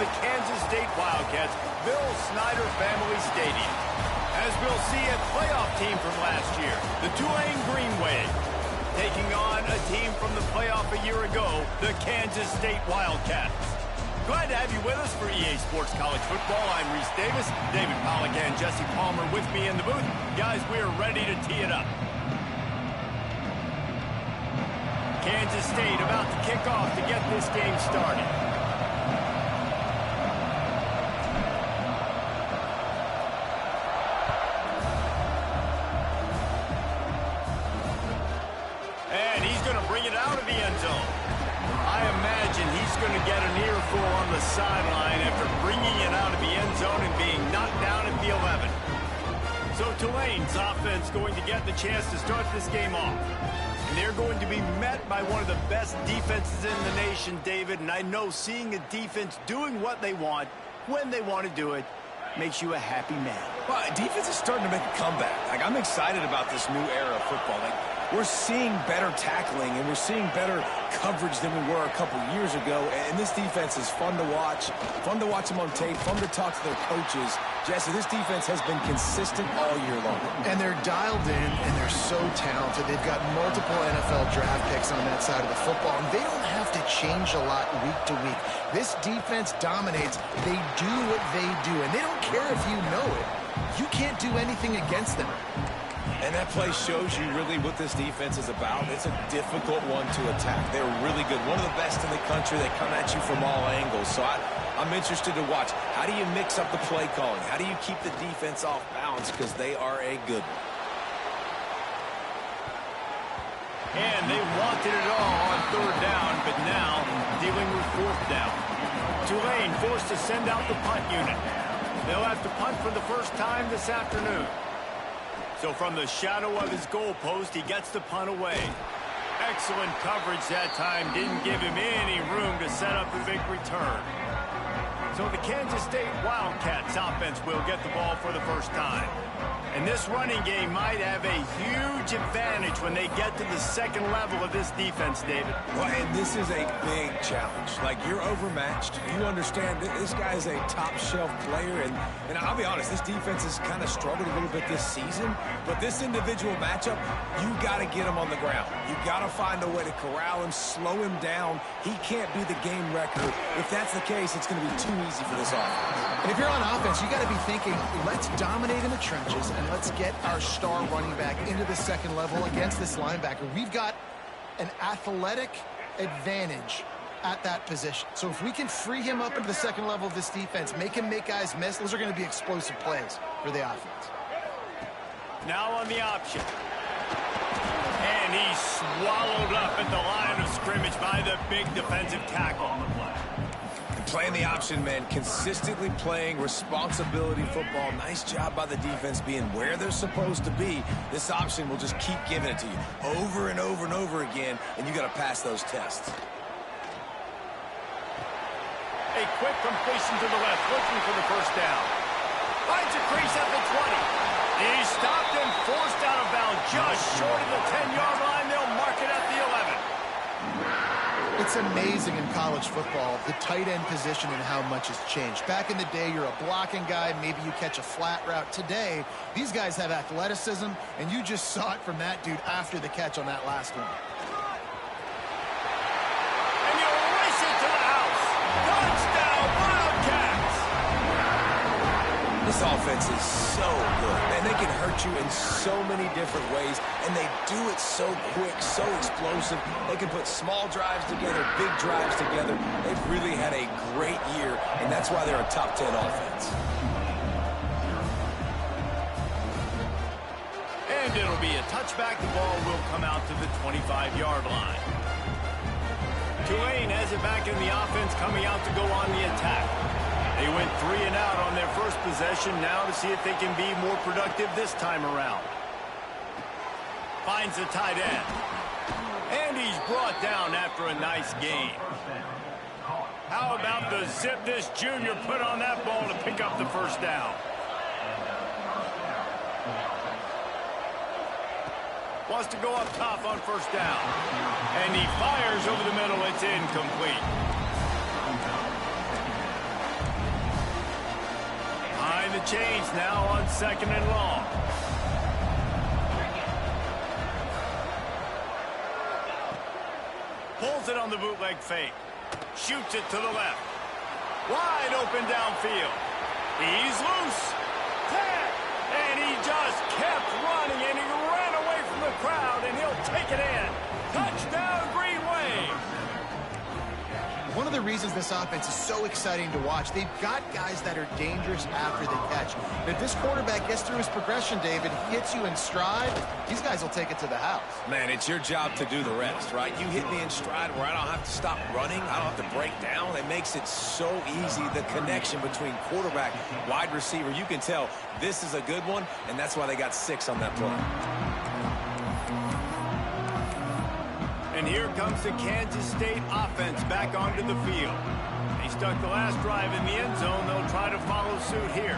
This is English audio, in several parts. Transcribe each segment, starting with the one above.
the Kansas State Wildcats' Bill Snyder Family Stadium. As we'll see, a playoff team from last year, the Tulane Green Wave, taking on a team from the playoff a year ago, the Kansas State Wildcats. Glad to have you with us for EA Sports College Football. I'm Reese Davis, David Pollack and Jesse Palmer with me in the booth. Guys, we are ready to tee it up. Kansas State about to kick off to get this game started. And he's going to bring it out of the end zone. I imagine he's going to get an earful on the sideline after bringing it out of the end zone and being knocked down at the 11. So Tulane's offense going to get the chance to start this game off. And they're going to be met by one of the best defenses in the nation, David. And I know seeing a defense doing what they want, when they want to do it, makes you a happy man. Well, defense is starting to make a comeback. I'm excited about this new era of football. We're seeing better tackling, and we're seeing better coverage than we were a couple years ago. And this defense is fun to watch them on tape, fun to talk to their coaches. Jesse, this defense has been consistent all year long. And they're dialed in, and they're so talented. They've got multiple NFL draft picks on that side of the football, and they don't have to change a lot week to week. This defense dominates. They do what they do, and they don't care if you know it. You can't do anything against them. And that play shows you really what this defense is about. It's a difficult one to attack. They're really good. One of the best in the country. They come at you from all angles. So I'm interested to watch. How do you mix up the play calling? How do you keep the defense off balance? Because they are a good one. And they wanted it all on third down, but now dealing with fourth down. Tulane forced to send out the punt unit. They'll have to punt for the first time this afternoon. So from the shadow of his goalpost, he gets the punt away. Excellent coverage that time. Didn't give him any room to set up a big return. So the Kansas State Wildcats offense will get the ball for the first time. And this running game might have a huge advantage when they get to the second level of this defense, David. Well, and this is a big challenge. You're overmatched. You understand that this guy is a top-shelf player. And I'll be honest, this defense has kind of struggled a little bit this season. But this individual matchup, you got to get him on the ground. You got to find a way to corral him, slow him down. He can't be the game wrecker. If that's the case, it's going to be too easy for this offense. And if you're on offense, you got to be thinking, let's dominate in the trenches and let's get our star running back into the second level against this linebacker. We've got an athletic advantage at that position. So if we can free him up into the second level of this defense, make him make guys miss, those are going to be explosive plays for the offense. Now on the option. And he's swallowed up at the line of scrimmage by the big defensive tackle. Playing the option, man, consistently playing responsibility football. Nice job by the defense being where they're supposed to be. This option will just keep giving it to you over and over and over again, and you got to pass those tests. A quick completion to the left, looking for the first down. Finds a crease at the 20. He's stopped and forced out of bounds just short of the 10-yard line. They'll mark it at the 11. It's amazing in college football, the tight end position and how much has changed. Back in the day, you're a blocking guy, maybe you catch a flat route. Today, these guys have athleticism, and you just saw it from that dude after the catch on that last one. And you'll race it to the house. Touchdown, Wildcats! This offense is so good, and they can hurt you in so many different ways, and they do it so quick, so explosive. They can put small drives together, big drives together. They've really had a great year, and that's why they're a top 10 offense. And it'll be a touchback. The ball will come out to the 25-yard line. Tulane has it back in the offense, coming out to go on the attack. They went 3 and out on their first possession, now to see if they can be more productive this time around. Finds the tight end. And he's brought down after a nice gain. How about the zip this junior put on that ball to pick up the first down? Wants to go up top on first down. And he fires over the middle. It's incomplete. the change now on 2nd and long. Pulls it on the bootleg fake. Shoots it to the left. Wide open downfield. He's loose. And he just kept running, and he ran away from the crowd, and he'll take it in. Touchdown, Green Wave. One of the reasons this offense is so exciting to watch, they've got guys that are dangerous after the catch. And if this quarterback gets through his progression, David, hits you in stride, these guys will take it to the house. Man, it's your job to do the rest, right? You hit me in stride where I don't have to stop running. I don't have to break down. It makes it so easy, the connection between quarterback, wide receiver. You can tell this is a good one, and that's why they got 6 on that play. And here comes the Kansas State offense back onto the field. They stuck the last drive in the end zone. They'll try to follow suit here.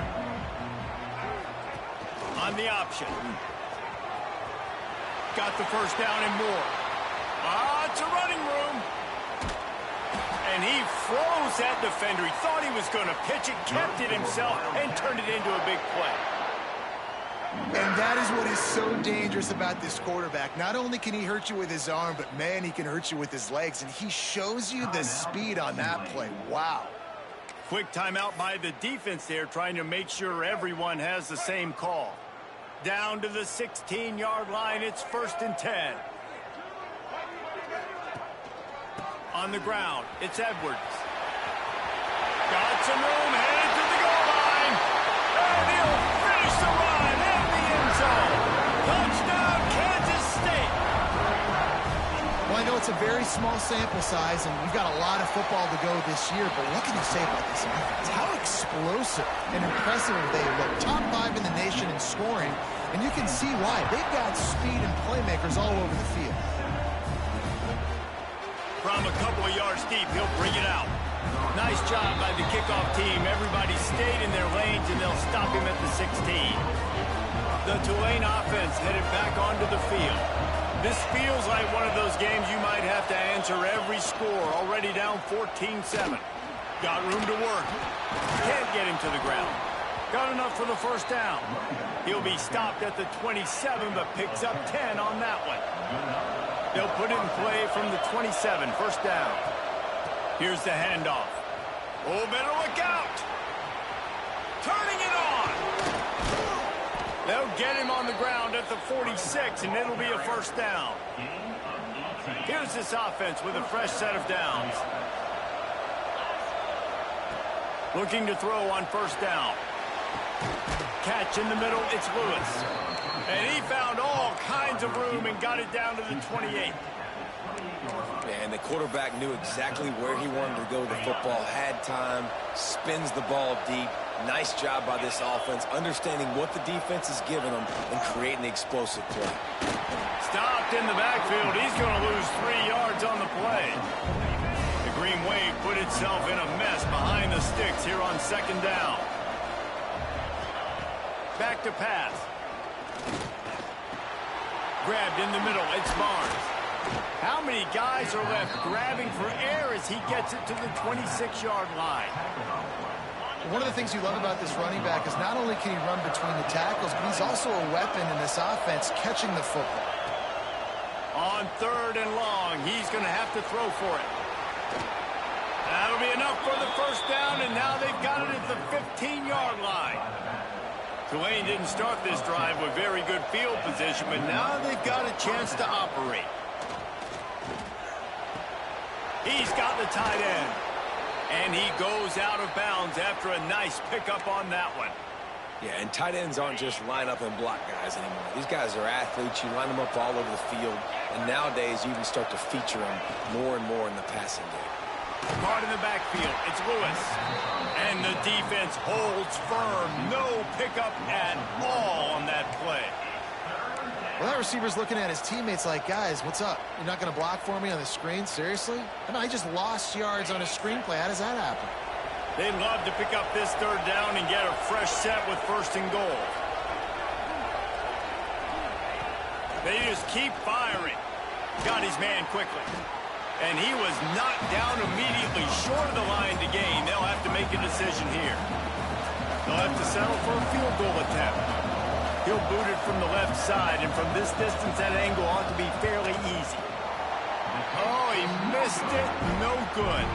On the option. Got the first down and more. It's a running room. And he froze that defender. He thought he was going to pitch it, kept it himself, and turned it into a big play. And that is what is so dangerous about this quarterback. Not only can he hurt you with his arm, but, man, he can hurt you with his legs. And he shows you the speed on that play. Wow. Quick timeout by the defense there, trying to make sure everyone has the same call. Down to the 16-yard line. It's 1st and 10. On the ground, it's Edwards. Got some room, headed to the goal line. And he'll finish the run in the end zone. Touchdown, Kansas State. Well, I know it's a very small sample size, and we've got a lot of football to go this year, but what can you say about this offense? How explosive and impressive they look. Top 5 in the nation in scoring, and you can see why. They've got speed and playmakers all over the field. From a couple of yards deep, he'll bring it out. Nice job by the kickoff team. Everybody stayed in their lanes, and they'll stop him at the 16. The Tulane offense headed back onto the field. This feels like one of those games you might have to answer every score. Already down 14-7. Got room to work. Can't get him to the ground. Got enough for the first down. He'll be stopped at the 27, but picks up 10 on that one. They'll put it in play from the 27, first down. Here's the handoff. Oh, better look out. Turning it on. They'll get him on the ground at the 46, and it'll be a first down. Here's this offense with a fresh set of downs. Looking to throw on first down. Catch in the middle, it's Lewis. And he found all kinds of room and got it down to the 28. And the quarterback knew exactly where he wanted to go with the football, had time, spins the ball deep. Nice job by this offense, understanding what the defense is giving them and creating the explosive play. Stopped in the backfield. He's going to lose 3 yards on the play. The Green Wave put itself in a mess behind the sticks here on 2nd down. Back to pass. Grabbed in the middle. It's Barnes. How many guys are left grabbing for air as he gets it to the 26-yard line? One of the things you love about this running back is not only can he run between the tackles, but he's also a weapon in this offense catching the football. On 3rd and long, he's going to have to throw for it. That'll be enough for the first down, and now they've got it at the 15-yard line. Tulane didn't start this drive with very good field position, but now they've got a chance to operate. He's got the tight end. And he goes out of bounds after a nice pickup on that one. Yeah, and tight ends aren't just line up and block guys anymore. These guys are athletes. You line them up all over the field. And nowadays, you can start to feature them more and more in the passing game. Caught in the backfield. It's Lewis. And the defense holds firm. No pickup at all on that play. Well, that receiver's looking at his teammates like, guys, what's up? You're not going to block for me on the screen? Seriously? I mean, I just lost yards on a screenplay. How does that happen? They'd love to pick up this 3rd down and get a fresh set with 1st and goal. They just keep firing. Got his man quickly. And he was knocked down immediately short of the line to gain. They'll have to make a decision here. They'll have to settle for a field goal attempt. He'll boot it from the left side, and from this distance, that angle ought to be fairly easy. Oh, he missed it. No good.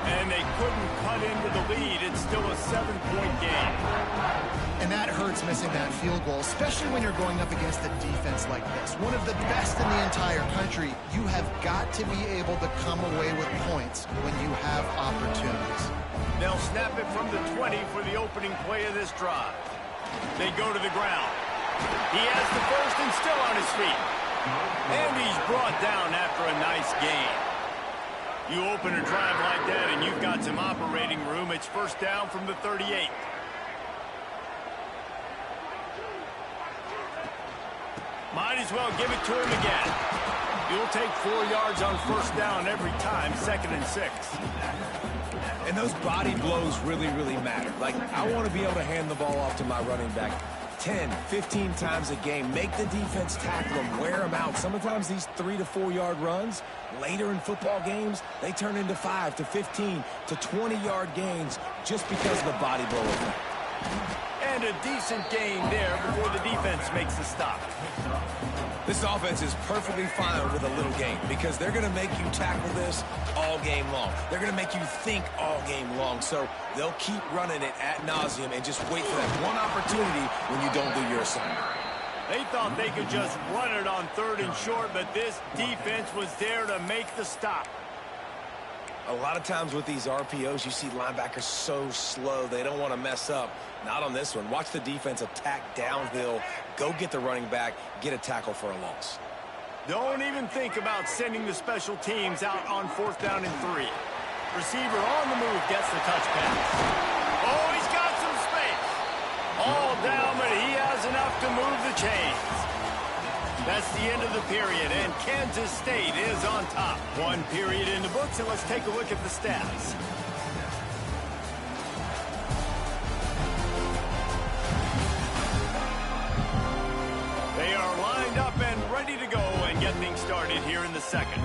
And they couldn't cut into the lead. It's still a 7-point game. And that hurts, missing that field goal, especially when you're going up against a defense like this. One of the best in the entire country. You have got to be able to come away with points when you have opportunities. They'll snap it from the 20 for the opening play of this drive. They go to the ground. He has the first and still on his feet. And he's brought down after a nice gain. You open a drive like that and you've got some operating room. It's first down from the 38. Might as well give it to him again. You'll take 4 yards on first down every time, 2nd and 6. And those body blows really, really matter. Like, I want to be able to hand the ball off to my running back 10, 15 times a game. Make the defense tackle them, wear them out. Sometimes these 3 to 4 yard runs, later in football games, they turn into 5 to 15 to 20-yard gains just because of the body blow effect. And a decent gain there before the defense makes the stop. This offense is perfectly fine with a little game because they're going to make you tackle this all game long. They're going to make you think all game long. So they'll keep running it ad nauseum and just wait for that one opportunity when you don't do your assignment. They thought they could just run it on 3rd and short, but this defense was there to make the stop. A lot of times with these RPOs, you see linebackers so slow, they don't want to mess up. Not on this one. Watch the defense attack downhill, go get the running back, get a tackle for a loss. Don't even think about sending the special teams out on 4th down and 3. Receiver on the move gets the touch pass. Oh, he's got some space. All down, but he has enough to move the chains. That's the end of the period, and Kansas State is on top. 1 period in the books, and let's take a look at the stats. They are lined up and ready to go and get things started here in the second.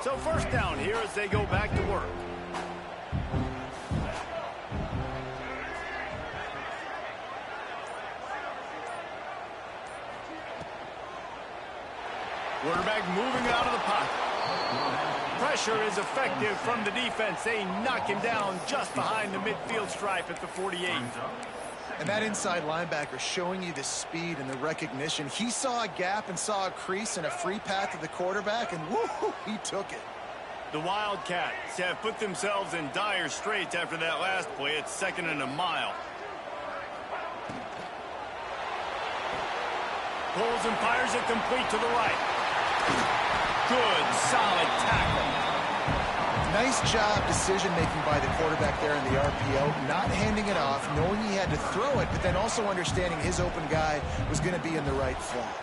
So first down here as they go back to work. Quarterback moving out of the pocket. Pressure is effective from the defense. They knock him down just behind the midfield stripe at the 48. And that inside linebacker showing you the speed and the recognition. He saw a gap and saw a crease and a free path to the quarterback, and woo, he took it. The Wildcats have put themselves in dire straits after that last play. It's 2nd and a mile. Pulls and fires it complete to the right. Good, solid tackle. Nice job decision-making by the quarterback there in the RPO, not handing it off, knowing he had to throw it, but then also understanding his open guy was going to be in the right flat.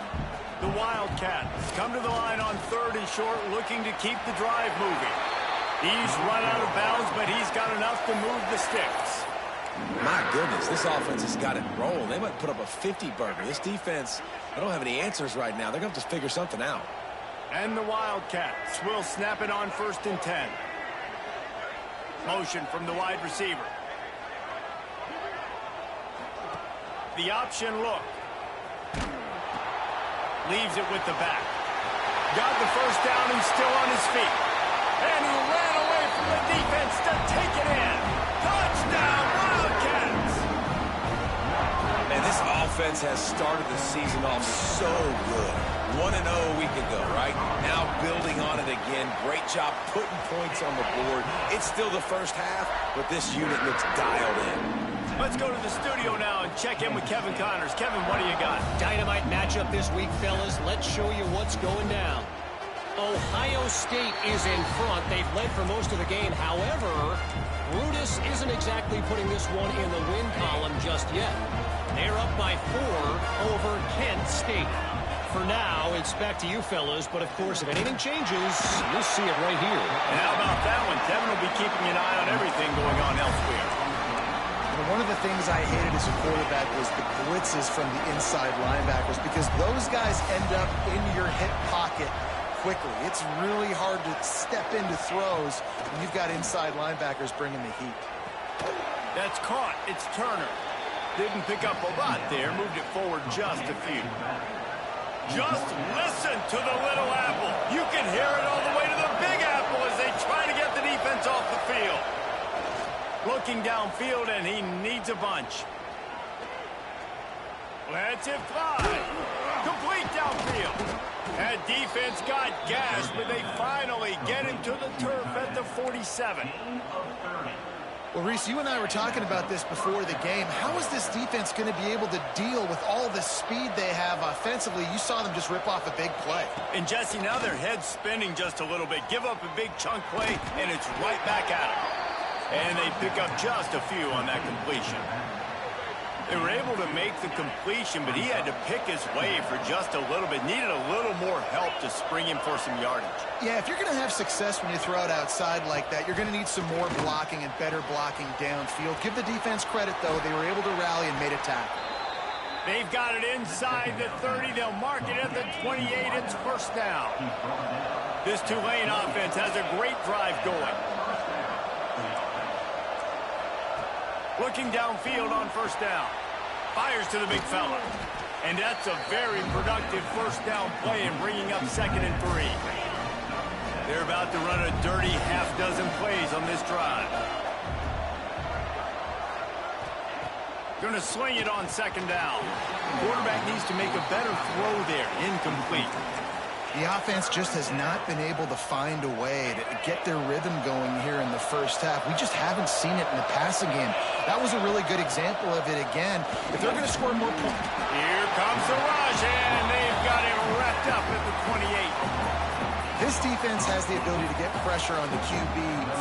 The Wildcats come to the line on 3rd and short, looking to keep the drive moving. He's run out of bounds, but he's got enough to move the sticks. My goodness, this offense has got it rolling. They might put up a 50-burger. This defense, they don't have any answers right now. They're going to have to figure something out. And the Wildcats will snap it on 1st and 10. Motion from the wide receiver. The option look. Leaves it with the back. Got the first down and still on his feet. And he ran away from the defense to take it in. Touchdown, Wildcats! And this offense has started the season off so good. 1-0 a week ago, right? Now building on it again. Great job putting points on the board. It's still the first half, but this unit looks dialed in. Let's go to the studio now and check in with Kevin Connors. Kevin, what do you got? Dynamite matchup this week, fellas. Let's show you what's going down. Ohio State is in front. They've led for most of the game. However, Brutus isn't exactly putting this one in the win column just yet. They're up by 4 over Kent State. For now, it's back to you, fellas. But, of course, if anything changes, you'll see it right here. And how about that one? Kevin will be keeping an eye on everything going on elsewhere. One of the things I hated as a quarterback was the blitzes from the inside linebackers because those guys end up in your hip pocket quickly. It's really hard to step into throws when you've got inside linebackers bringing the heat. That's caught. It's Turner. Didn't pick up a lot there. Moved it forward just a few. Just listen to the little apple. You can hear it all the way to the big apple as they try to get the defense off the field. Looking downfield, and he needs a bunch. Lets it fly. Complete downfield. That defense got gashed, but they finally get him to the turf at the 47. Well, Reese, you and I were talking about this before the game. How is this defense going to be able to deal with all the speed they have offensively? You saw them just rip off a big play. And, Jesse, now their head's spinning just a little bit. Give up a big chunk play, and it's right back at them. And they pick up just a few on that completion. They were able to make the completion, but he had to pick his way for just a little bit. Needed a little more help to spring him for some yardage. Yeah, if you're going to have success when you throw it outside like that, you're going to need some more blocking and better blocking downfield. Give the defense credit, though. They were able to rally and made a tackle. They've got it inside the 30. They'll mark it at the 28. It's first down. This Tulane offense has a great drive going. Looking downfield on first down. Fires to the big fella. And that's a very productive first down play and bringing up 2nd and 3. They're about to run a dirty half-dozen plays on this drive. Going to sling it on 2nd down. The quarterback needs to make a better throw there. Incomplete. The offense just has not been able to find a way to get their rhythm going here in the first half. We just haven't seen it in the passing game. That was a really good example of it again. If they're going to score more points. Here comes the rush, and they've got him wrapped up at the 28. This defense has the ability to get pressure on the QB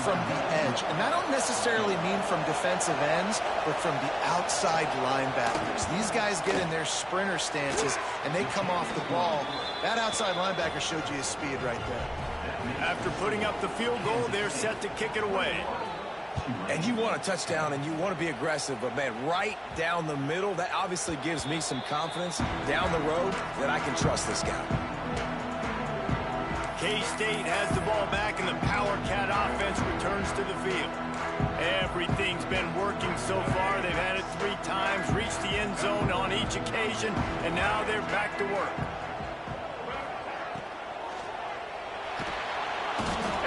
from the edge. And I don't necessarily mean from defensive ends, but from the outside linebackers. These guys get in their sprinter stances, and they come off the ball. That outside linebacker showed you his speed right there. After putting up the field goal, they're set to kick it away. And you want a touchdown, and you want to be aggressive, but, man, right down the middle, that obviously gives me some confidence down the road that I can trust this guy. K-State has the ball back, and the Power Cat offense returns to the field. Everything's been working so far. They've had it 3 times, reached the end zone on each occasion, and now they're back to work.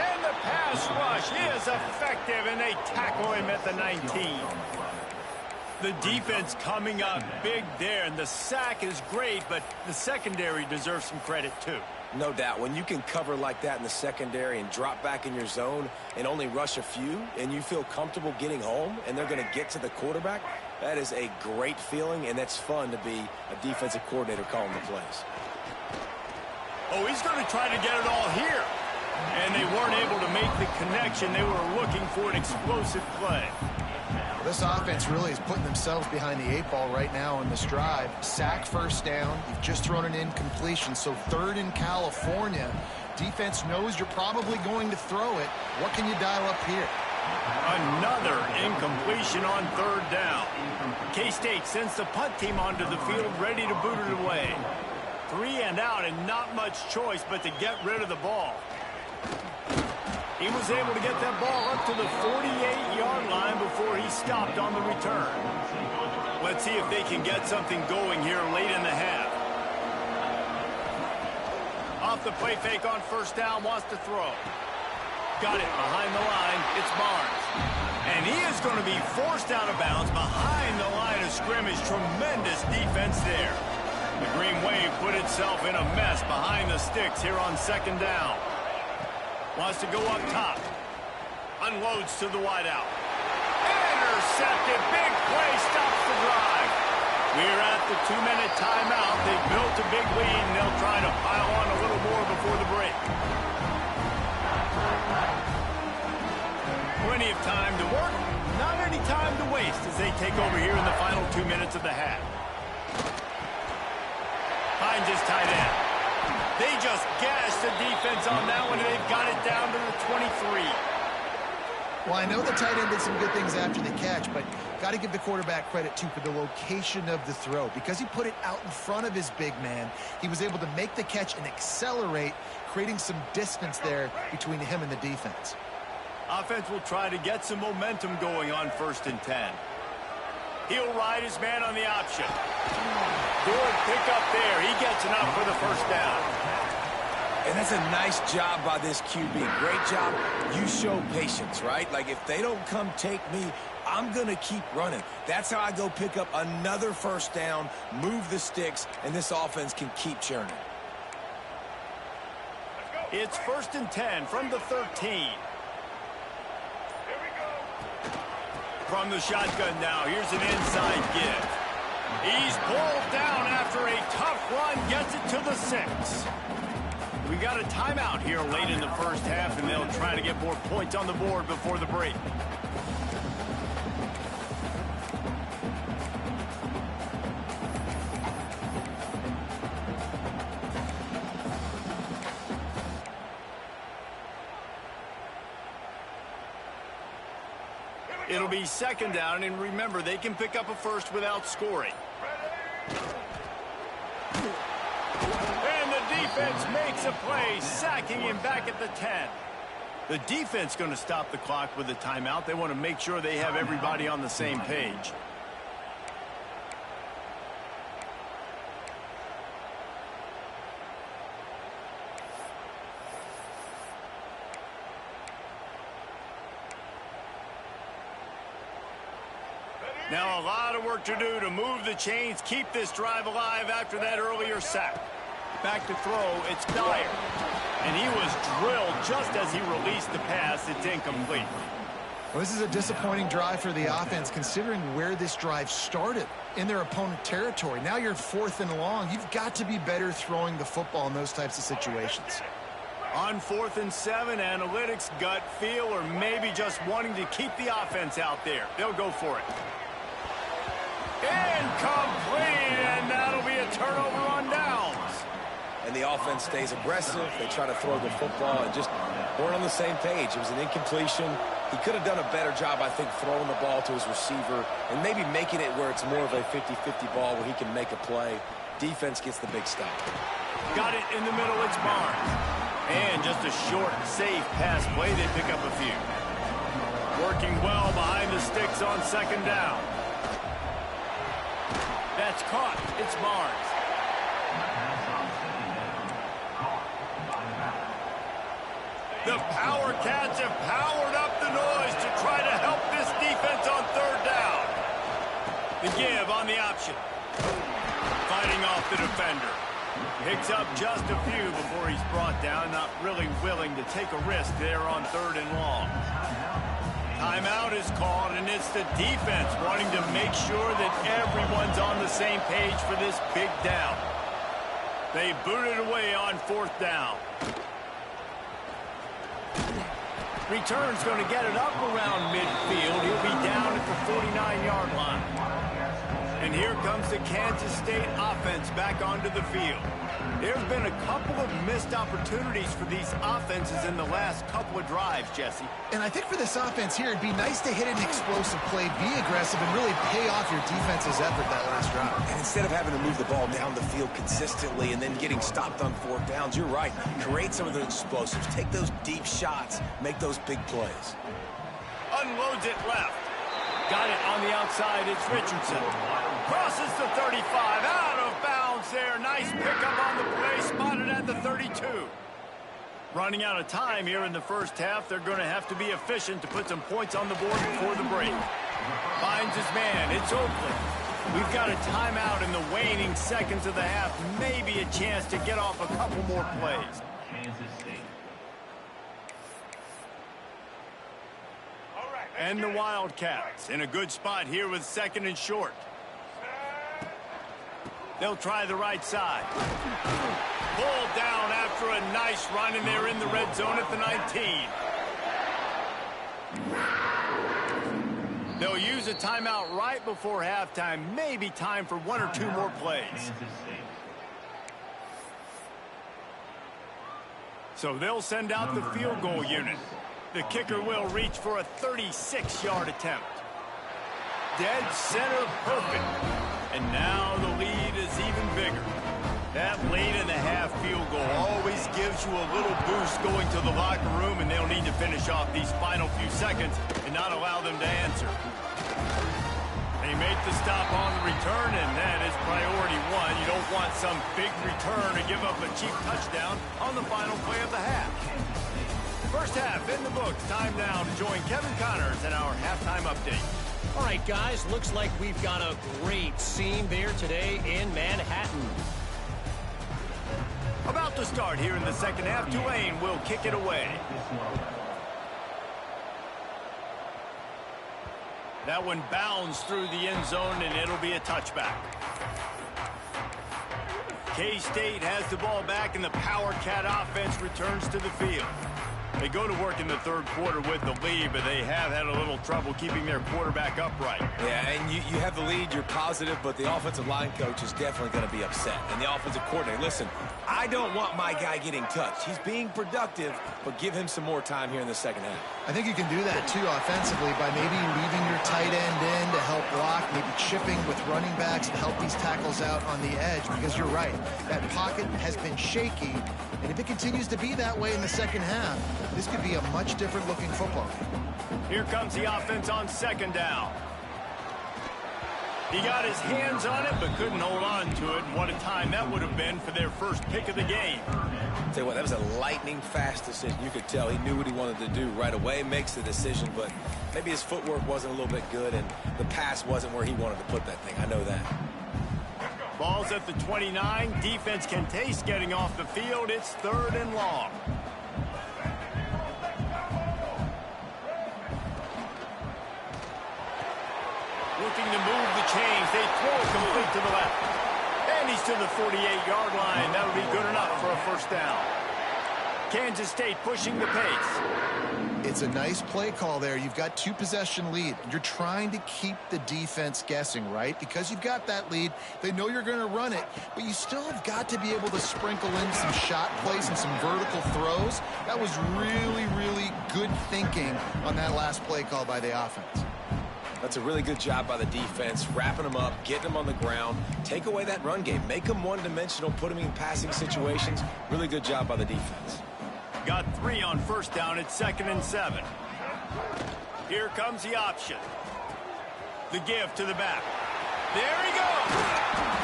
And the pass rush is effective, and they tackle him at the 19. The defense coming up big there, and the sack is great, but the secondary deserves some credit too. No doubt. When you can cover like that in the secondary and drop back in your zone and only rush a few, and you feel comfortable getting home and they're going to get to the quarterback, that is a great feeling, and that's fun to be a defensive coordinator calling the plays. Oh, he's going to try to get it all here. And they weren't able to make the connection. They were looking for an explosive play. This offense really is putting themselves behind the 8 ball right now on this drive. Sack first down. You've just thrown an incompletion, so 3rd in California. Defense knows you're probably going to throw it. What can you dial up here? Another incompletion on 3rd down. K-State sends the punt team onto the field, ready to boot it away. 3 and out, and not much choice but to get rid of the ball. He was able to get that ball up to the 48-yard line before he stopped on the return. Let's see if they can get something going here late in the half. Off the play fake on first down, wants to throw. Got it behind the line. It's Barnes. And he is going to be forced out of bounds behind the line of scrimmage. Tremendous defense there. The Green Wave put itself in a mess behind the sticks here on 2nd down. Wants to go up top. Unloads to the wideout. Intercepted. Big play. Stops the drive. We're at the 2-minute timeout. They've built a big lead, and they'll try to pile on a little more before the break. Plenty of time to work. Not any time to waste as they take over here in the final 2 minutes of the half. Finds his tight end. They just gashed the defense on that one, and they've got it down to the 23. Well, I know the tight end did some good things after the catch, but got to give the quarterback credit, too, for the location of the throw. Because he put it out in front of his big man, he was able to make the catch and accelerate, creating some distance there between him and the defense. Offense will try to get some momentum going on 1st and 10. He'll ride his man on the option. Good pick up there. He gets enough for the 1st down. And that's a nice job by this QB. Great job. You show patience, right? Like, if they don't come take me, I'm going to keep running. That's how I go pick up another 1st down, move the sticks, and this offense can keep churning. It's 1st and 10 from the 13. From the shotgun now, here's an inside give. He's pulled down after a tough run, gets it to the 6. We got a timeout here late in the 1st half, and they'll try to get more points on the board before the break. It'll be 2nd down, and remember, they can pick up a 1st without scoring. And the defense makes a play, sacking him back at the 10. The defense going to stop the clock with a timeout. They want to make sure they have everybody on the same page. Now a lot of work to do to move the chains, keep this drive alive after that earlier sack. Back to throw, it's Dyer. And he was drilled just as he released the pass. It's incomplete. Well, this is a disappointing drive for the offense, considering where this drive started, in their opponent territory. Now you're 4th and long. You've got to be better throwing the football in those types of situations. On 4th and 7, analytics, gut feel, or maybe just wanting to keep the offense out there. They'll go for it. Incomplete, and that'll be a turnover on downs. And the offense stays aggressive. They try to throw the football and just weren't on the same page. It was an incompletion. He could have done a better job, I think, throwing the ball to his receiver and maybe making it where it's more of a 50-50 ball where he can make a play. Defense gets the big stop. Got it in the middle, it's Barnes. And just a short, safe pass play, they pick up a few. Working well behind the sticks on 2nd down. That's caught. It's Barnes. The Power Cats have powered up the noise to try to help this defense on 3rd down. The give on the option. Fighting off the defender. Picks up just a few before he's brought down. Not really willing to take a risk there on 3rd and long. Timeout is called, and it's the defense wanting to make sure that everyone's on the same page for this big down. They boot it away on 4th down. Return's going to get it up around midfield. He'll be down at the 49-yard line. And here comes the Kansas State offense back onto the field. There's been a couple of missed opportunities for these offenses in the last couple of drives, Jesse. And I think for this offense here, it'd be nice to hit an explosive play, be aggressive, and really pay off your defense's effort that last drive. And instead of having to move the ball down the field consistently and then getting stopped on 4th downs, you're right. Create some of those explosives. Take those deep shots. Make those big plays. Unloads it left. Got it on the outside. It's Richardson. Crosses the 35. Out of bounds there. Nice pickup on the play. Spotted at the 32. Running out of time here in the 1st half. They're going to have to be efficient to put some points on the board before the break. Finds his man. It's Oakland. We've got a timeout in the waning seconds of the half. Maybe a chance to get off a couple more plays. And the Wildcats in a good spot here with 2nd and short. They'll try the right side. Pulled down after a nice run, and they're in the red zone at the 19. They'll use a timeout right before halftime. Maybe time for 1 or 2 more plays. So they'll send out the field goal unit. The kicker will reach for a 36-yard attempt. Dead center perfect. And now the lead is even bigger. That late-in-the-half field goal always gives you a little boost going to the locker room, and they'll need to finish off these final few seconds and not allow them to answer. They make the stop on the return, and that is priority one. You don't want some big return to give up a cheap touchdown on the final play of the half. First half in the books. Time now to join Kevin Connors in our halftime update. All right, guys, looks like we've got a great scene there today in Manhattan. About to start here in the second half, Tulane will kick it away. That one bounds through the end zone, and it'll be a touchback. K-State has the ball back, and the Power Cat offense returns to the field. They go to work in the third quarter with the lead, but they have had a little trouble keeping their quarterback upright. Yeah, and you have the lead, you're positive, but the offensive line coach is definitely going to be upset. And the offensive coordinator, listen, I don't want my guy getting touched. He's being productive, but give him some more time here in the second half. I think you can do that, too, offensively, by maybe leaving your tight end in to help block, maybe chipping with running backs to help these tackles out on the edge, because you're right. That pocket has been shaky, and if it continues to be that way in the second half, this could be a much different-looking football game. Here comes the offense on second down. He got his hands on it, but couldn't hold on to it. And what a time that would have been for their first pick of the game. I'll tell you what, that was a lightning-fast decision. You could tell he knew what he wanted to do right away, makes the decision, but maybe his footwork wasn't a little bit good, and the pass wasn't where he wanted to put that thing. I know that. Ball's at the 29. Defense can taste getting off the field. It's third and long. Looking to move the chains. They throw it complete to the left. And he's to the 48-yard line. That'll be good enough for a first down. Kansas State pushing the pace. It's a nice play call there. You've got two-possession lead. You're trying to keep the defense guessing, right? Because you've got that lead. They know you're going to run it, but you still have got to be able to sprinkle in some shot plays and some vertical throws. That was really, really good thinking on that last play call by the offense. That's a really good job by the defense, wrapping them up, getting them on the ground, take away that run game, make them one-dimensional, put them in passing situations. Really good job by the defense. Got 3 on first down. It's 2nd and 7. Here comes the option. The give to the back. There he goes.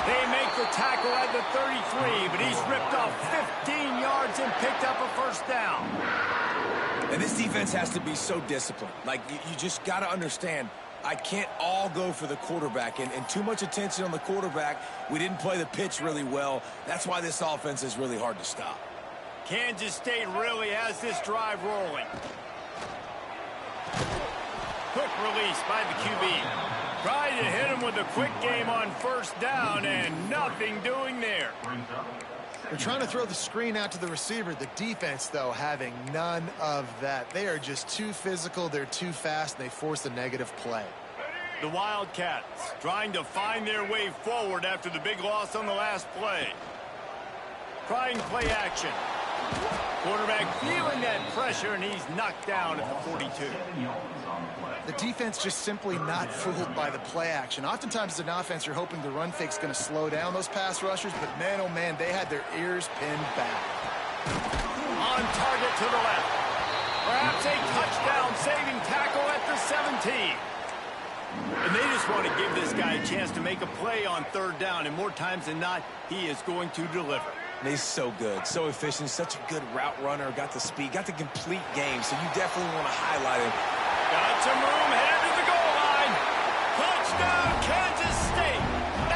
They make the tackle at the 33, but he's ripped off 15 yards and picked up a first down. And this defense has to be so disciplined. Like, you just got to understand, I can't all go for the quarterback, and too much attention on the quarterback. We didn't play the pitch really well. That's why this offense is really hard to stop. Kansas State really has this drive rolling. Quick release by the QB. Tried to hit him with a quick game on first down, and nothing doing there. They're trying to throw the screen out to the receiver. The defense, though, having none of that. They are just too physical. They're too fast, and they force a negative play. The Wildcats trying to find their way forward after the big loss on the last play. Trying play action. Quarterback feeling that pressure, and he's knocked down at the 42. The defense just simply not fooled by the play action. Oftentimes as an offense, you're hoping the run fake's going to slow down those pass rushers, but man, oh man, they had their ears pinned back. On target to the left. Perhaps a touchdown-saving tackle at the 17. And they just want to give this guy a chance to make a play on third down, and more times than not, he is going to deliver. And he's so good, so efficient, such a good route runner, got the speed, got the complete game, so you definitely want to highlight him. Got some room, headed to the goal line. Touchdown, Kansas State.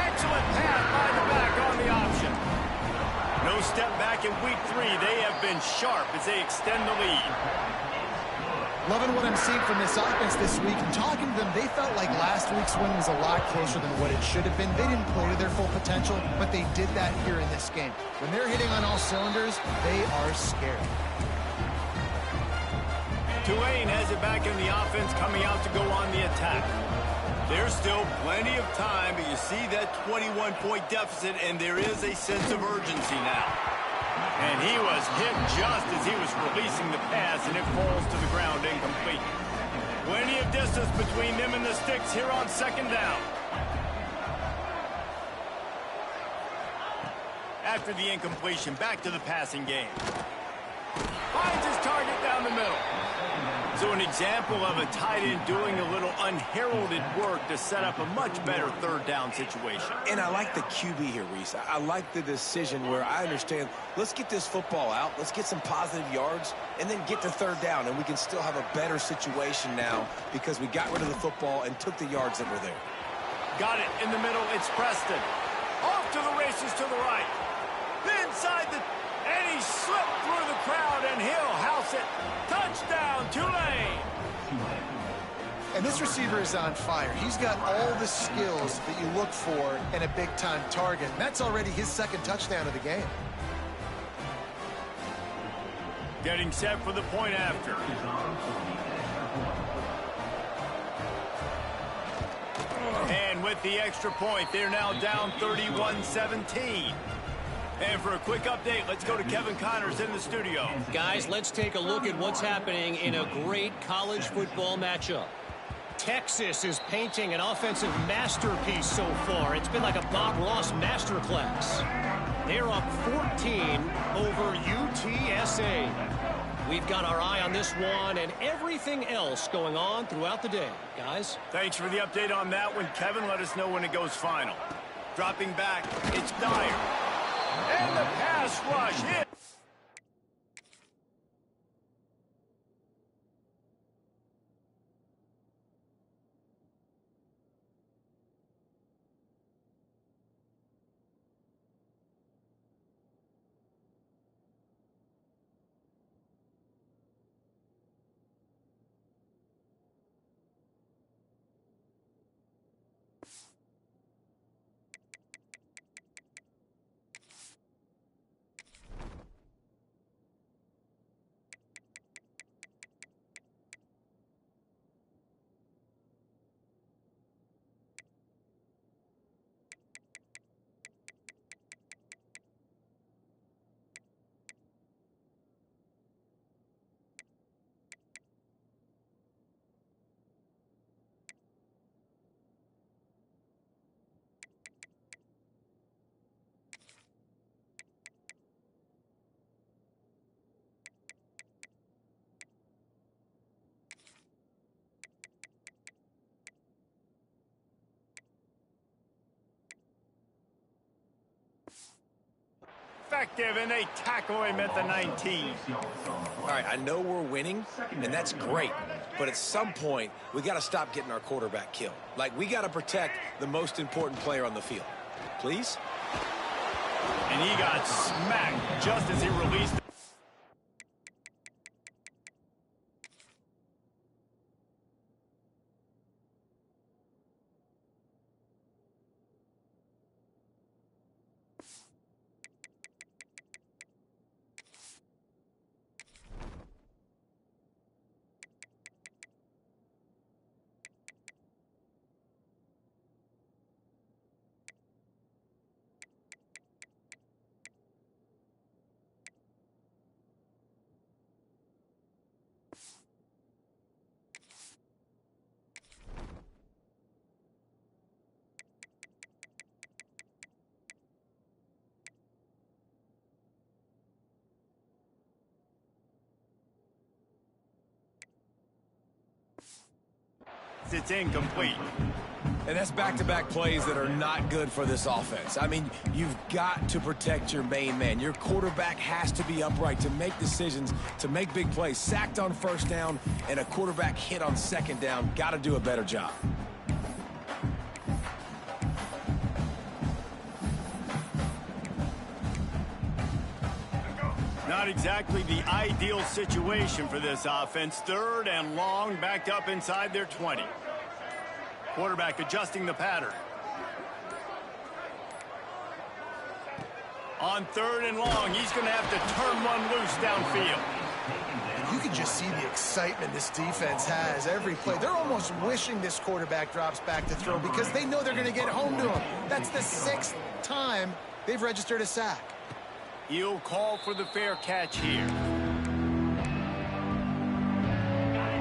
Excellent pass by the back on the option. No step back in week 3. They have been sharp as they extend the lead. Loving what I'm seeing from this offense this week. And talking to them, they felt like last week's win was a lot closer than what it should have been. They didn't play to their full potential, but they did that here in this game. When they're hitting on all cylinders, they are scared. Tulane has it back in the offense, coming out to go on the attack. There's still plenty of time, but you see that 21-point deficit, and there is a sense of urgency now. And he was hit just as he was releasing the pass, and it falls to the ground quickly. Plenty of distance between them and the sticks here on second down. After the incompletion, back to the passing game. Finds his target down the middle. So an example of a tight end doing a little unheralded work to set up a much better third down situation. And I like the QB here, Reese. I like the decision where I understand, let's get this football out, let's get some positive yards, and then get to third down, and we can still have a better situation now because we got rid of the football and took the yards that were there. Got it in the middle. It's Preston. Off to the races to the right. Inside the... And he slipped through the crowd, and he'll house it. Touchdown, Tulane. And this receiver is on fire. He's got all the skills that you look for in a big-time target. And that's already his second touchdown of the game. Getting set for the point after. And with the extra point, they're now down 31-17. And for a quick update, let's go to Kevin Connors in the studio. Guys, let's take a look at what's happening in a great college football matchup. Texas is painting an offensive masterpiece so far. It's been like a Bob Ross masterclass. They're up 14 over UTSA. We've got our eye on this one and everything else going on throughout the day. Guys? Thanks for the update on that one. Kevin, let us know when it goes final. Dropping back, it's Dyer. And the pass rush hit. Effective, and they tackle him at the 19. All right, I know we're winning, and that's great. But at some point, we got to stop getting our quarterback killed. Like, we got to protect the most important player on the field. Please? And he got smacked just as he released it. It's incomplete. And that's back-to-back plays that are not good for this offense. I mean, you've got to protect your main man. Your quarterback has to be upright to make decisions, to make big plays. Sacked on first down and a quarterback hit on second down. Got to do a better job. Not exactly the ideal situation for this offense. Third and long, backed up inside their 20. Quarterback adjusting the pattern. On third and long, he's going to have to turn one loose downfield. You can just see the excitement this defense has every play. They're almost wishing this quarterback drops back to throw because they know they're going to get home to him. That's the 6th time they've registered a sack. He'll call for the fair catch here.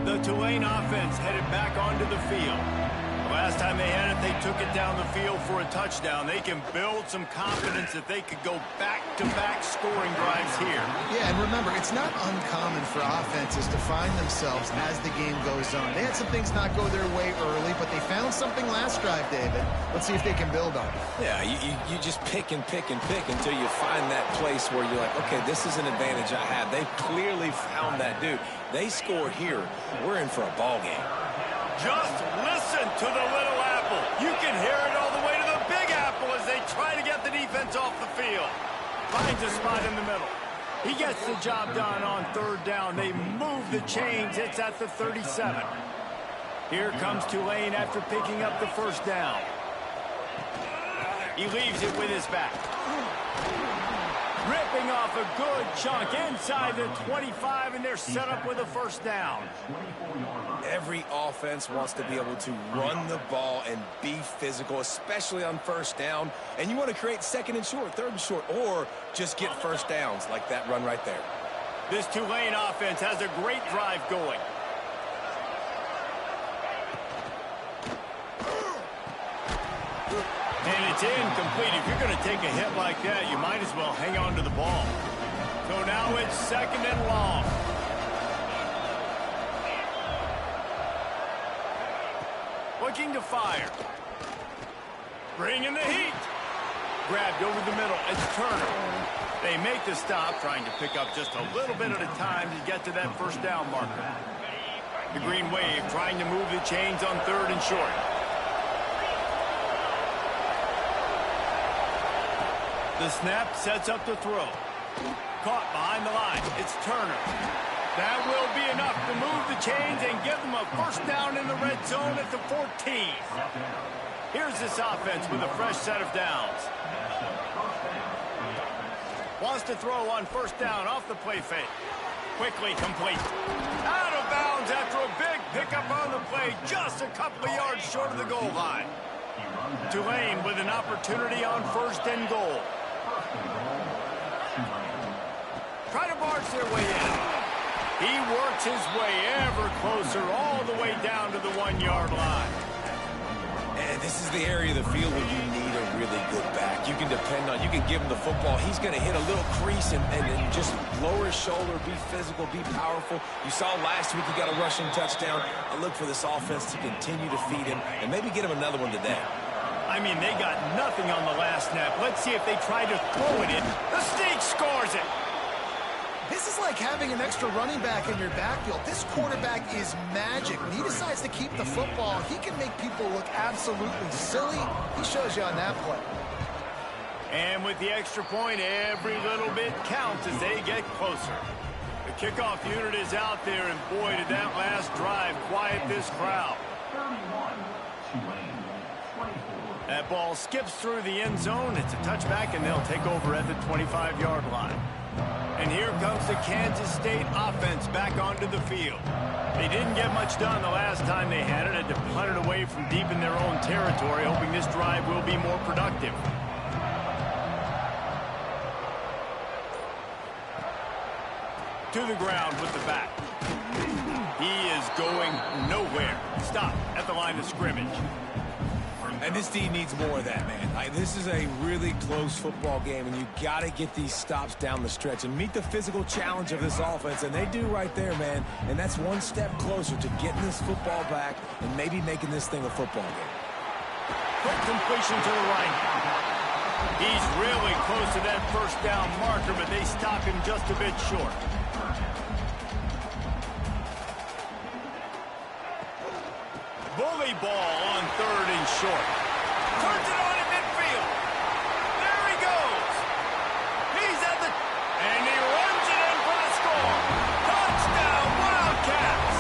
The Tulane offense headed back onto the field. Last time they had it, they took it down the field for a touchdown. They can build some confidence that they could go back-to-back scoring drives here. Yeah, and remember, it's not uncommon for offenses to find themselves as the game goes on. They had some things not go their way early, but they found something last drive, David. Let's see if they can build on it. Yeah, you just pick and pick and pick until you find that place where you're like, okay, this is an advantage I have. They clearly found that dude. They score here. We're in for a ball game. Just listen to the little apple. You can hear it all the way to the big apple as they try to get the defense off the field. Finds a spot in the middle. He gets the job done on third down. They move the chains. It's at the 37. Here comes Tulane after picking up the first down. He leaves it with his back. Ripping off a good chunk inside the 25, and they're set up with a first down. Every offense wants to be able to run the ball and be physical, especially on first down. And you want to create second and short, third and short, or just get first downs like that run right there. This Tulane offense has a great drive going. And it's incomplete. If you're going to take a hit like that, you might as well hang on to the ball. So now it's second and long. Looking to fire. Bringing the heat. Grabbed over the middle. It's Turner. They make the stop, trying to pick up just a little bit at a time to get to that first down marker. The Green Wave trying to move the chains on third and short. The snap sets up the throw. Caught behind the line. It's Turner. That will be enough to move the chains and give them a first down in the red zone at the 14. Here's this offense with a fresh set of downs. Wants to throw on first down off the play fake. Quickly complete. Out of bounds after a big pickup on the play, just a couple of yards short of the goal line. Tulane with an opportunity on first and goal. Try to barge their way in. He works his way ever closer all the way down to the 1-yard line. And this is the area of the field where you need a really good back. You can depend on, you can give him the football. He's going to hit a little crease and just lower his shoulder, be physical, be powerful. You saw last week he got a rushing touchdown. I look for this offense to continue to feed him and maybe get him another one today. I mean, they got nothing on the last snap. Let's see if they try to throw it in. The Sneak scores it. This is like having an extra running back in your backfield. This quarterback is magic. When he decides to keep the football, he can make people look absolutely silly. He shows you on that play. And with the extra point, every little bit counts as they get closer. The kickoff unit is out there, and boy, did that last drive quiet this crowd. That ball skips through the end zone. It's a touchback, and they'll take over at the 25-yard line. And here comes the Kansas State offense back onto the field. They didn't get much done the last time they had it. Had to punt it away from deep in their own territory, hoping this drive will be more productive. To the ground with the back. He is going nowhere. Stop at the line of scrimmage. And this team needs more of that, man. This is a really close football game, and you got to get these stops down the stretch and meet the physical challenge of this offense, and they do right there, man. And that's one step closer to getting this football back and maybe making this thing a football game. Quick completion to the right. He's really close to that first down marker, but they stop him just a bit short. Bully ball on third and short. Turns it on in midfield. There he goes. He's at the... And he runs it in for the score. Touchdown, Wildcats.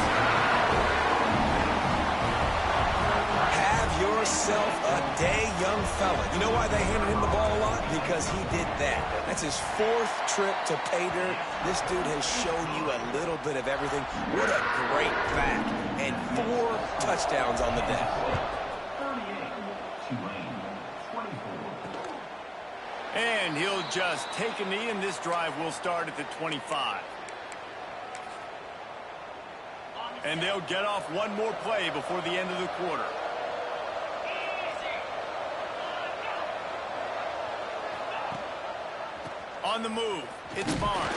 Have yourself a day, young fella. You know why they handed him the ball a lot? Because he did that. That's his 4th trip to pay dirt. This dude has shown you a little bit of everything. What a great back. And 4 touchdowns on the day. And he'll just take a knee, and this drive will start at the 25. And they'll get off one more play before the end of the quarter. On the move, it's Barnes.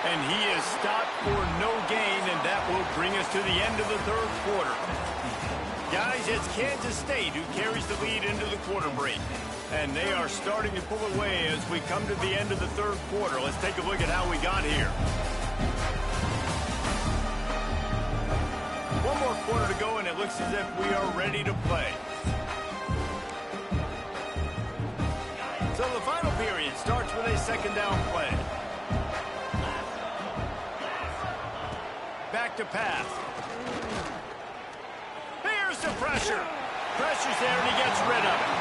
And he is stopped for no gain, and that will bring us to the end of the third quarter. Guys, it's Kansas State who carries the lead into the quarter break. And they are starting to pull away as we come to the end of the third quarter. Let's take a look at how we got here. One more quarter to go, and it looks as if we are ready to play. So the final period starts with a second down play. Back to pass. Here's the pressure. Pressure's there, and he gets rid of it.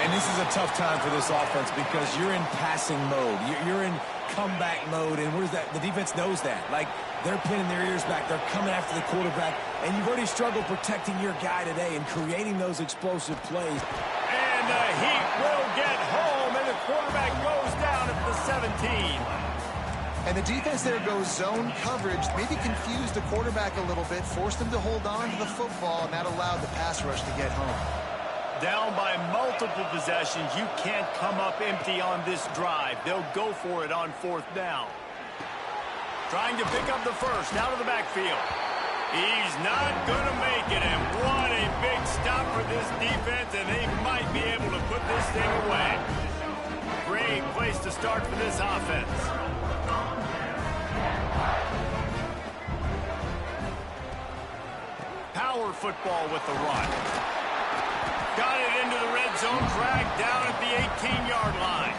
And this is a tough time for this offense because you're in passing mode. You're in comeback mode, and where's that? The defense knows that. Like, they're pinning their ears back. They're coming after the quarterback, and you've already struggled protecting your guy today and creating those explosive plays. And the Heat will get home, and the quarterback goes down at the 17. And the defense there goes zone coverage, maybe confused the quarterback a little bit, forced him to hold on to the football, and that allowed the pass rush to get home. Down by multiple possessions, you can't come up empty on this drive. They'll go for it on fourth down. Trying to pick up the first out of the backfield. He's not going to make it, and what a big stop for this defense, and they might be able to put this thing away. Great place to start for this offense. Power football with the run. Got it into the red zone, dragged down at the 18-yard line.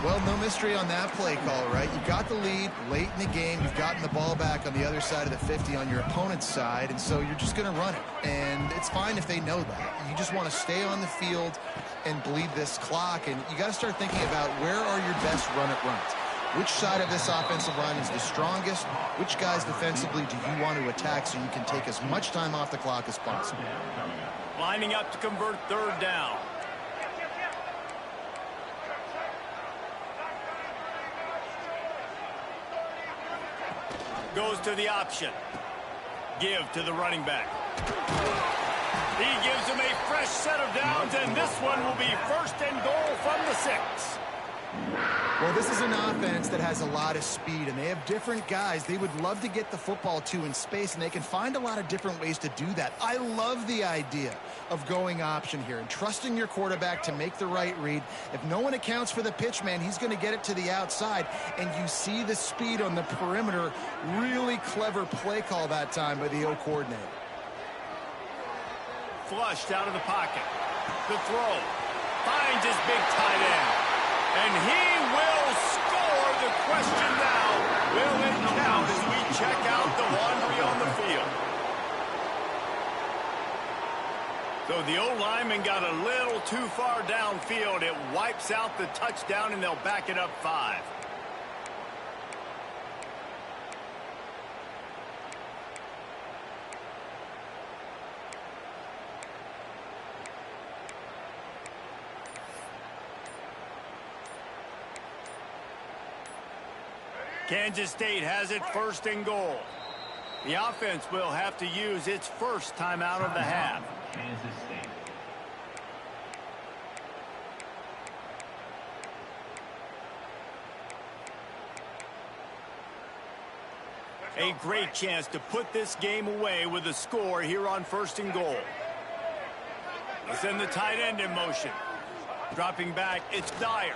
Well, no mystery on that play call, right? You got the lead late in the game. You've gotten the ball back on the other side of the 50 on your opponent's side, and so you're just going to run it. And it's fine if they know that. You just want to stay on the field and bleed this clock, and you got to start thinking about where are your best run-it runs. Which side of this offensive line is the strongest? Which guys defensively do you want to attack so you can take as much time off the clock as possible? Lining up to convert third down. Goes to the option. Give to the running back. He gives him a fresh set of downs, and this one will be first and goal from the 6. Well, this is an offense that has a lot of speed, and they have different guys they would love to get the football to in space, and they can find a lot of different ways to do that. I love the idea of going option here and trusting your quarterback to make the right read. If no one accounts for the pitch, man, he's going to get it to the outside, and you see the speed on the perimeter. Really clever play call that time by the O coordinator. Flushed out of the pocket. The throw. Finds his big tight end. And he will score. The question now, will it count as we check out the laundry on the field? So the O-lineman got a little too far downfield. It wipes out the touchdown, and they'll back it up 5. Kansas State has it first and goal. The offense will have to use its first timeout of the half. Kansas State. A great chance to put this game away with a score here on first and goal. They send the tight end in motion. Dropping back, it's Dyer.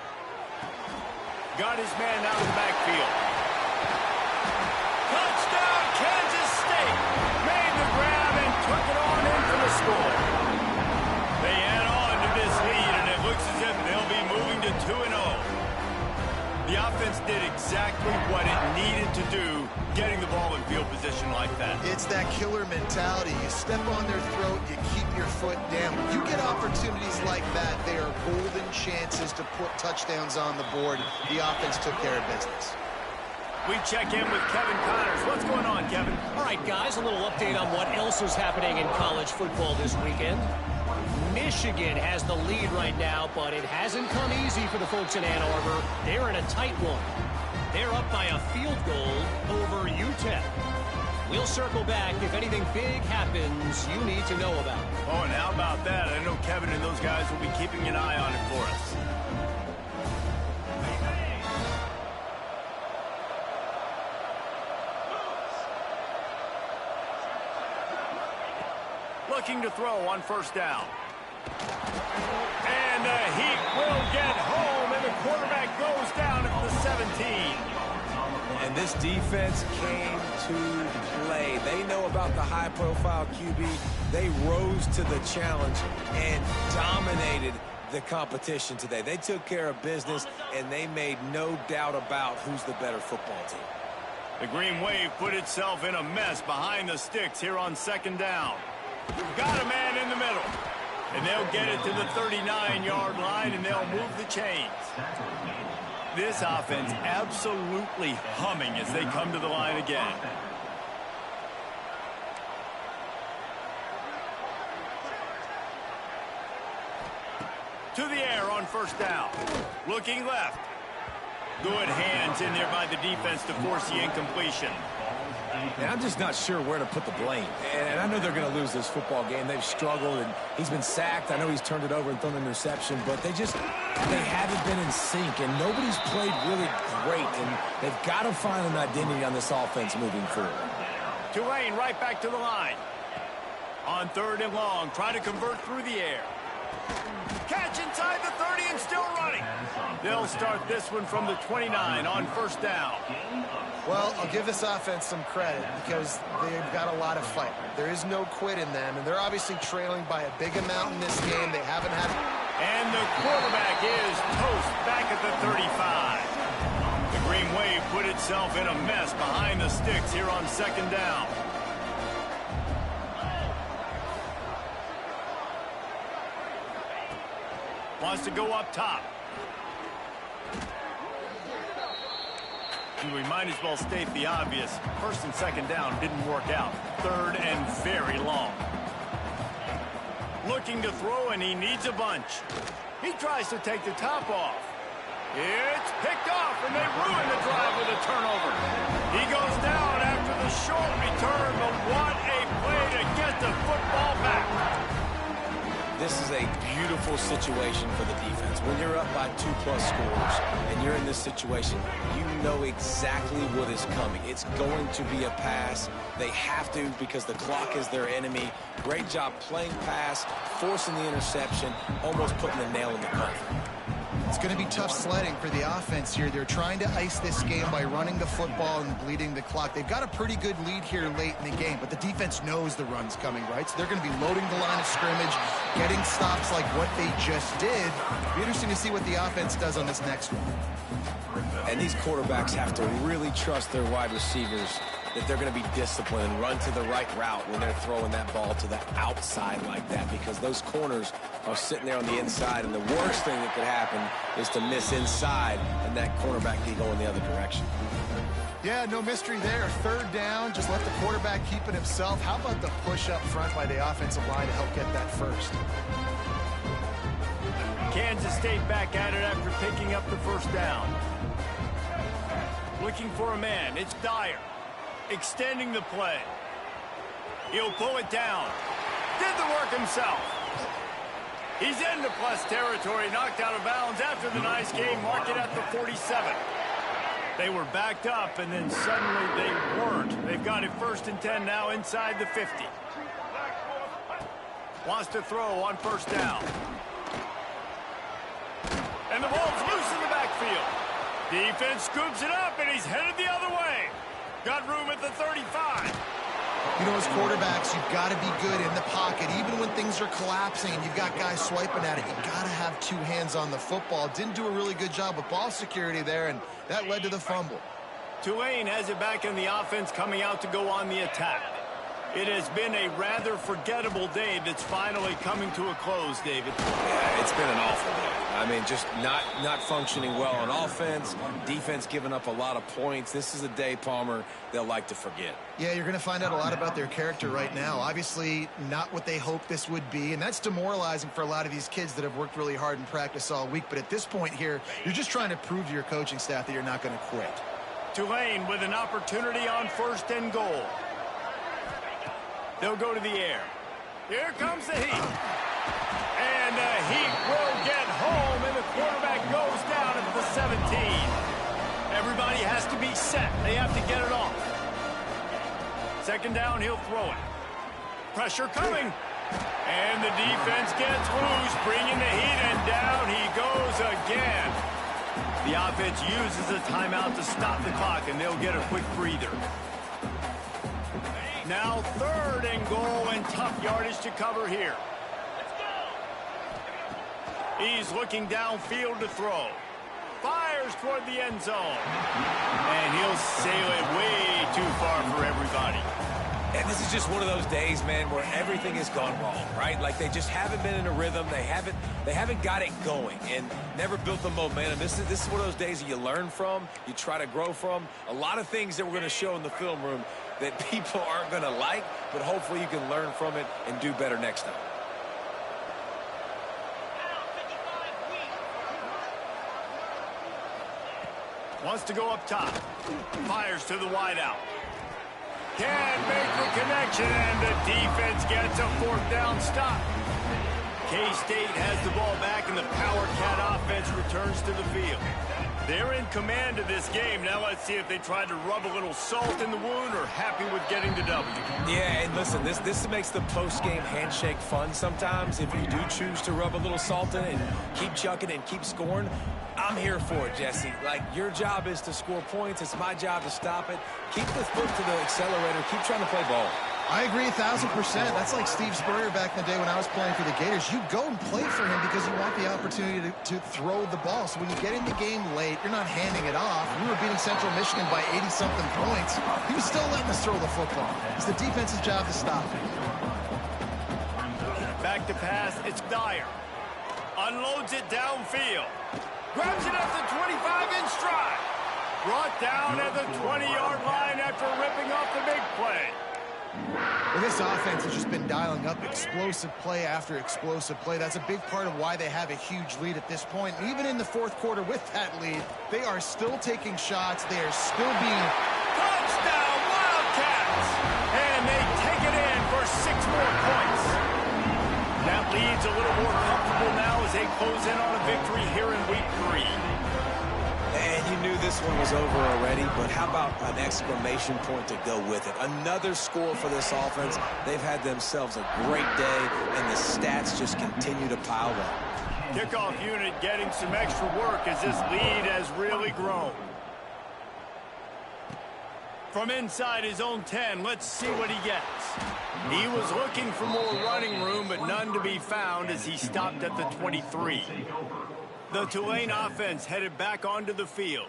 Got his man out of the backfield. Touchdown, Kansas State. Made the grab and took it on in for the score. They add on to this lead, and it looks as if they'll be moving to 2-0. The offense did exactly what it needed to do, getting the ball in field position like that. It's that killer mentality. You step on their throat, you keep your foot down. You get opportunities like that, they are golden chances to put touchdowns on the board. The offense took care of business. We check in with Kevin Connors. What's going on, Kevin? All right, guys, a little update on what else is happening in college football this weekend. Michigan has the lead right now, but it hasn't come easy for the folks in Ann Arbor. They're in a tight one. They're up by a field goal over UTEP. We'll circle back if anything big happens you need to know about. Oh, and how about that? I know Kevin and those guys will be keeping an eye on it for us. Looking to throw on first down. And the Heat will get home, and the quarterback goes down at the 17. And this defense came to play. They know about the high-profile QB. They rose to the challenge and dominated the competition today. They took care of business, and they made no doubt about who's the better football team. The Green Wave put itself in a mess behind the sticks here on second down. Got a man in the middle. And they'll get it to the 39-yard line, and they'll move the chains. This offense absolutely humming as they come to the line again. To the air on first down. Looking left. Good hands in there by the defense to force the incompletion. And I'm just not sure where to put the blame. And I know they're going to lose this football game. They've struggled, and he's been sacked. I know he's turned it over and thrown an interception, but they haven't been in sync, and nobody's played really great. And they've got to find an identity on this offense moving forward. Tulane right back to the line. On third and long, try to convert through the air. Catch inside the 30 and still running. They'll start this one from the 29 on first down. Well, I'll give this offense some credit because they've got a lot of fight. There is no quit in them, and they're obviously trailing by a big amount in this game. They haven't had... And the quarterback is toast back at the 35. The Green Wave put itself in a mess behind the sticks here on second down. Wants to go up top. And we might as well state the obvious. First and second down didn't work out. Third and very long. Looking to throw, and he needs a bunch. He tries to take the top off. It's picked off, and they ruin the drive with a turnover. He goes down after the short return, but what a play to get the football back. This is a beautiful situation for the defense. When you're up by 2+ scores and you're in this situation, you know exactly what is coming. It's going to be a pass. They have to because the clock is their enemy. Great job playing pass, forcing the interception, almost putting the nail in the coffin. It's going to be tough sledding for the offense here. They're trying to ice this game by running the football and bleeding the clock. They've got a pretty good lead here late in the game, but the defense knows the run's coming, right? So they're going to be loading the line of scrimmage, getting stops like what they just did. It'll be interesting to see what the offense does on this next one. And these quarterbacks have to really trust their wide receivers that they're going to be disciplined and run to the right route when they're throwing that ball to the outside like that, because those corners are sitting there on the inside, and the worst thing that could happen is to miss inside and that cornerback be going the other direction. Yeah, no mystery there. Third down, just let the quarterback keep it himself. How about the push up front by the offensive line to help get that first? Kansas State back at it after picking up the first down. Looking for a man. It's Dyer. Extending the play. He'll pull it down. Did the work himself. He's into plus territory, knocked out of bounds after the nice game, mark it at the 47. They were backed up, and then suddenly they weren't. They've got it first and 10 now inside the 50. Wants to throw on first down. And the ball's loose in the backfield. Defense scoops it up, and he's headed the other way. Got room at the 35. You know, as quarterbacks, you've got to be good in the pocket. Even when things are collapsing and you've got guys swiping at it, you've got to have two hands on the football. Didn't do a really good job with ball security there, and that led to the fumble. Tulane has it back in the offense, coming out to go on the attack. It has been a rather forgettable day that's finally coming to a close, David. Yeah, it's been an awful day. I mean, just not functioning well on offense, defense giving up a lot of points. This is a day, Palmer, they'll like to forget. Yeah, you're going to find out a lot about their character right now. Obviously, not what they hoped this would be, and that's demoralizing for a lot of these kids that have worked really hard in practice all week. But at this point here, you're just trying to prove to your coaching staff that you're not going to quit. Tulane with an opportunity on first and goal. They'll go to the air. Here comes the heat. And the heat will get home, and the quarterback goes down at the 17. Everybody has to be set. They have to get it off. Second down, he'll throw it. Pressure coming. And the defense gets loose, bringing the heat, and down he goes again. The offense uses a timeout to stop the clock, and they'll get a quick breather. Now third and goal, and tough yardage to cover here. He's looking downfield to throw. Fires toward the end zone. And he'll sail it way too far for everybody. And this is just one of those days, man, where everything has gone wrong, right? Like they just haven't been in a rhythm. They haven't got it going and never built the momentum. This is one of those days that you learn from, you try to grow from. A lot of things that we're going to show in the film room that people aren't going to like, but hopefully you can learn from it and do better next time. Wants to go up top. Fires to the wideout. Can't make the connection, and the defense gets a fourth down stop. K-State has the ball back, and the Power Cat offense returns to the field. They're in command of this game. Now let's see if they try to rub a little salt in the wound or happy with getting the W. Yeah, and listen, this makes the post-game handshake fun sometimes. If you do choose to rub a little salt in it and keep chucking and keep scoring, I'm here for it, Jesse. Like, your job is to score points. It's my job to stop it. Keep the foot to the accelerator. Keep trying to play ball. I agree 1,000%. That's like Steve Spurrier back in the day when I was playing for the Gators. You go and play for him because you want the opportunity to throw the ball. So when you get in the game late, you're not handing it off. We were beating Central Michigan by 80-something points. He was still letting us throw the football. It's the defense's job to stop it. Back to pass. It's Dyer. Unloads it downfield. Grabs it at the 25 in stride. Brought down at the 20-yard line after ripping off the big play. Well, this offense has just been dialing up explosive play after explosive play. That's a big part of why they have a huge lead at this point. And even in the fourth quarter with that lead, they are still taking shots. They are still being... Touchdown, Wildcats! And they take it in for 6 more points. That lead's a little more comfortable now as they close in on a victory here in week 3. And you knew this one was over already, but how about an exclamation point to go with it? Another score for this offense. They've had themselves a great day, and the stats just continue to pile up. Kickoff unit getting some extra work as this lead has really grown. From inside his own 10, let's see what he gets. He was looking for more running room, but none to be found as he stopped at the 23. The Tulane offense headed back onto the field.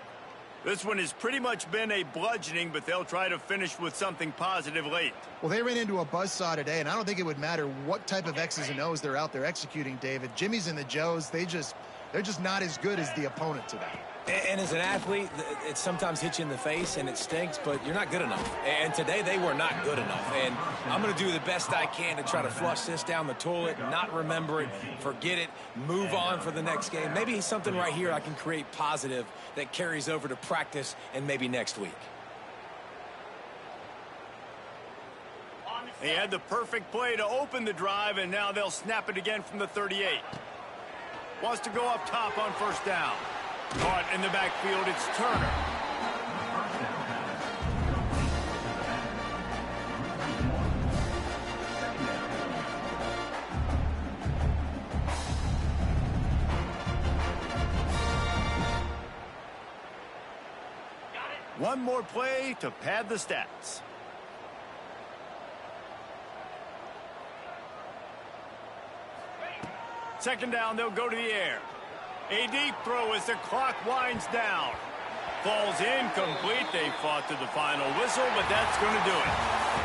This one has pretty much been a bludgeoning, but they'll try to finish with something positive late. Well, they ran into a buzzsaw today, and I don't think it would matter what type of X's and O's they're out there executing, David. Jimmy's and the Joes, they're just not as good as the opponent today. And as an athlete, it sometimes hits you in the face and it stinks, but you're not good enough. And today they were not good enough. And I'm going to do the best I can to try to flush this down the toilet, not remember it, forget it, move on for the next game. Maybe something right here I can create positive that carries over to practice and maybe next week. He had the perfect play to open the drive, and now they'll snap it again from the 38. Wants to go up top on first down. Caught in the backfield, it's Turner. One more play to pad the stats. Second down, they'll go to the air. A deep throw as the clock winds down. Falls incomplete. They fought to the final whistle, but that's going to do it.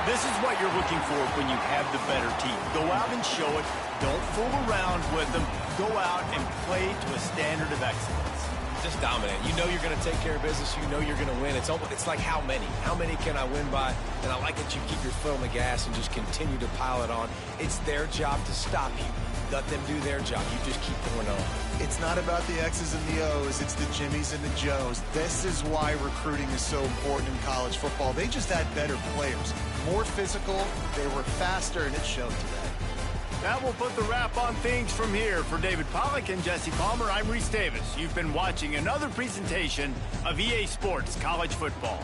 This is what you're looking for when you have the better team. Go out and show it. Don't fool around with them. Go out and play to a standard of excellence. Just dominant. You know you're going to take care of business. You know you're going to win. It's like how many? How many can I win by? And I like that you keep your foot on the gas and just continue to pile it on. It's their job to stop you. Let them do their job. You just keep going on. It's not about the X's and the O's. It's the Jimmies and the Joes. This is why recruiting is so important in college football. They just had better players. more physical, they were faster, and it showed today. That will put the wrap on things from here. For David Pollack and Jesse Palmer, I'm Reese Davis. You've been watching another presentation of EA Sports College Football.